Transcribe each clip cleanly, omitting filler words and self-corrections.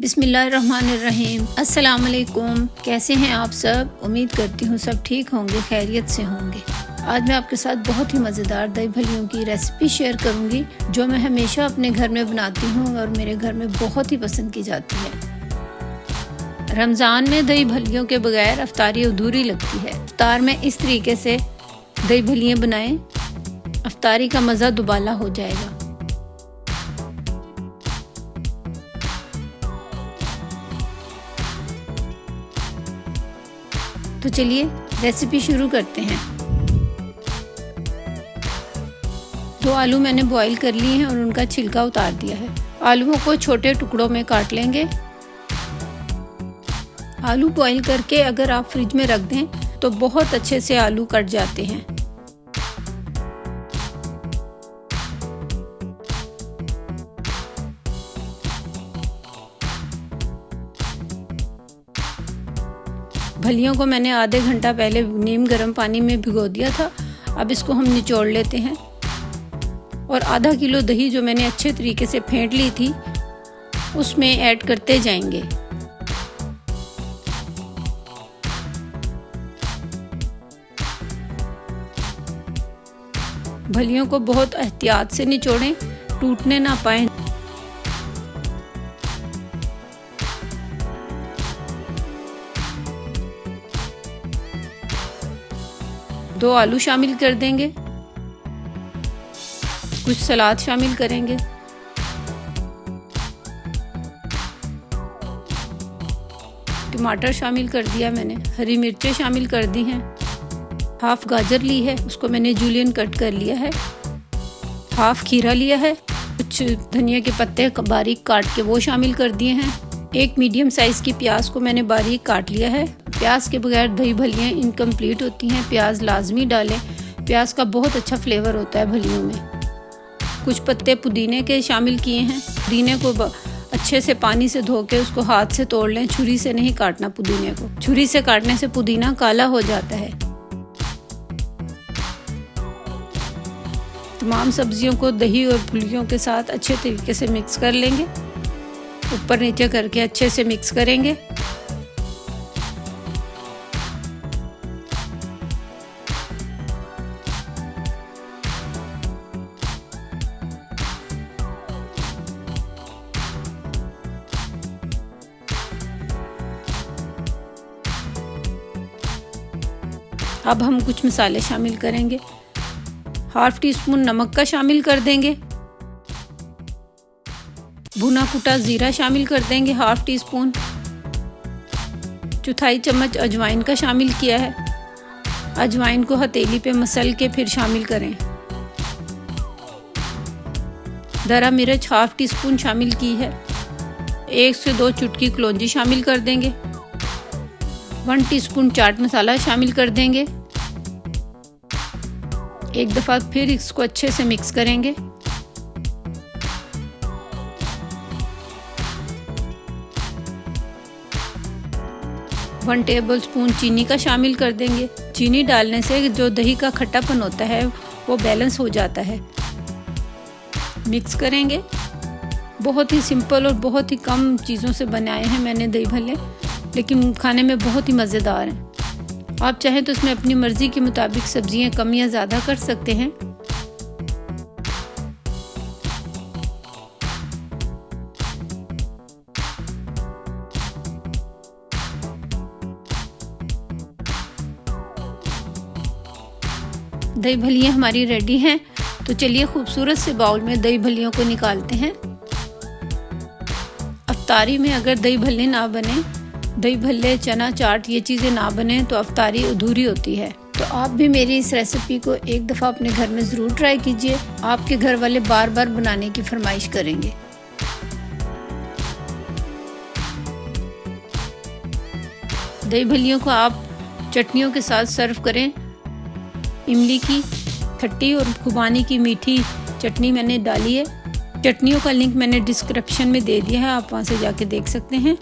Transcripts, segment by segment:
बिस्मिल्लाहिर्रहमानिर्रहीम। अस्सलाम वालेकुम। कैसे हैं आप सब? उम्मीद करती हूँ सब ठीक होंगे, खैरियत से होंगे। आज मैं आपके साथ बहुत ही मज़ेदार दही भल्लियों की रेसिपी शेयर करूँगी जो मैं हमेशा अपने घर में बनाती हूँ और मेरे घर में बहुत ही पसंद की जाती है। रमज़ान में दही भल्लियों के बगैर अफ्तारी अधूरी लगती है। इफ्तार में इस तरीके से दही भल्लियाँ बनाएं, अफ्तारी का मज़ा दुबाला हो जाएगा। तो चलिए रेसिपी शुरू करते हैं। 2 आलू मैंने बॉईल कर लिए हैं और उनका छिलका उतार दिया है। आलूओं को छोटे टुकड़ों में काट लेंगे। आलू बॉईल करके अगर आप फ्रिज में रख दें तो बहुत अच्छे से आलू कट जाते हैं। भलियों को मैंने आधे घंटा पहले नीम गर्म पानी में भिगो दिया था। अब इसको हम निचोड़ लेते हैं और आधा किलो दही जो मैंने अच्छे तरीके से फेंट ली थी उसमें ऐड करते जाएंगे। भलियों को बहुत एहतियात से निचोड़ें, टूटने ना पाए। दो आलू शामिल कर देंगे, कुछ सलाद शामिल करेंगे, टमाटर शामिल कर दिया मैंने, हरी मिर्चें शामिल कर दी हैं, हाफ गाजर ली है उसको मैंने जूलियन कट कर लिया है, हाफ खीरा लिया है, कुछ धनिया के पत्ते बारीक काट के वो शामिल कर दिए हैं। एक मीडियम साइज़ की प्याज को मैंने बारीक काट लिया है। प्याज के बगैर दही भल्लियाँ इनकम्प्लीट होती हैं, प्याज लाजमी डालें। प्याज का बहुत अच्छा फ्लेवर होता है भल्लियों में। कुछ पत्ते पुदीने के शामिल किए हैं। पुदीने को अच्छे से पानी से धो के उसको हाथ से तोड़ लें, छुरी से नहीं काटना पुदीने को। छुरी से काटने से पुदीना काला हो जाता है। तमाम सब्जियों को दही और भुलियों के साथ अच्छे तरीके से मिक्स कर लेंगे। ऊपर नीचे करके अच्छे से मिक्स करेंगे। अब हम कुछ मसाले शामिल करेंगे। हाफ टी स्पून नमक का शामिल कर देंगे। भुना कुटा जीरा शामिल कर देंगे, हाफ टी स्पून। चौथाई चम्मच अजवाइन का शामिल किया है। अजवाइन को हथेली पे मसल के फिर शामिल करें। दरा मिर्च हाफ टी स्पून शामिल की है। 1 से 2 चुटकी कलौंजी शामिल कर देंगे। 1 टीस्पून चाट मसाला शामिल कर देंगे। एक दफ़ा फिर इसको अच्छे से मिक्स करेंगे। वन टेबल स्पून चीनी का शामिल कर देंगे। चीनी डालने से जो दही का खट्टापन होता है वो बैलेंस हो जाता है। मिक्स करेंगे। बहुत ही सिंपल और बहुत ही कम चीज़ों से बनाए हैं मैंने दही भल्ले, लेकिन खाने में बहुत ही मज़ेदार हैं। आप चाहें तो इसमें अपनी मर्ज़ी के मुताबिक सब्जियां कम या ज़्यादा कर सकते हैं। दही भल्लियाँ हमारी रेडी हैं। तो चलिए खूबसूरत से बाउल में दही भल्लियों को निकालते हैं। अफ्तारी में अगर दही भल्ले ना बने, दही भल्ले, चना चाट ये चीज़ें ना बने तो अफ्तारी अधूरी होती है। तो आप भी मेरी इस रेसिपी को एक दफ़ा अपने घर में ज़रूर ट्राई कीजिए। आपके घर वाले बार बार बनाने की फरमाइश करेंगे। दही भल्लियों को आप चटनियों के साथ सर्व करें। इमली की खट्टी और खुबानी की मीठी चटनी मैंने डाली है। चटनियों का लिंक मैंने डिस्क्रिप्शन में दे दिया है, आप वहाँ से जाके देख सकते हैं।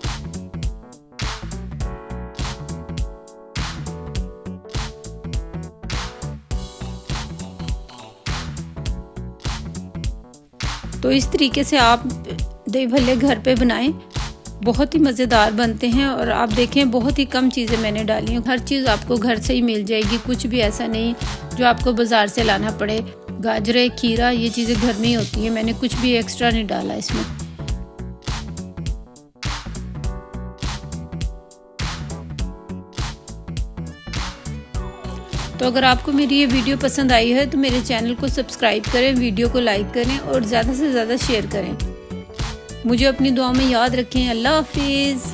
तो इस तरीके से आप दही भल्ले घर पे बनाएं बहुत ही मज़ेदार बनते हैं। और आप देखें बहुत ही कम चीज़ें मैंने डाली हैं, हर चीज़ आपको घर से ही मिल जाएगी, कुछ भी ऐसा नहीं जो आपको बाज़ार से लाना पड़े। गाजर, खीरा, ये चीज़ें घर में ही होती हैं, मैंने कुछ भी एक्स्ट्रा नहीं डाला इसमें। तो अगर आपको मेरी ये वीडियो पसंद आई है तो मेरे चैनल को सब्सक्राइब करें, वीडियो को लाइक करें और ज़्यादा से ज़्यादा शेयर करें। मुझे अपनी दुआ में याद रखें। अल्लाह हाफिज़।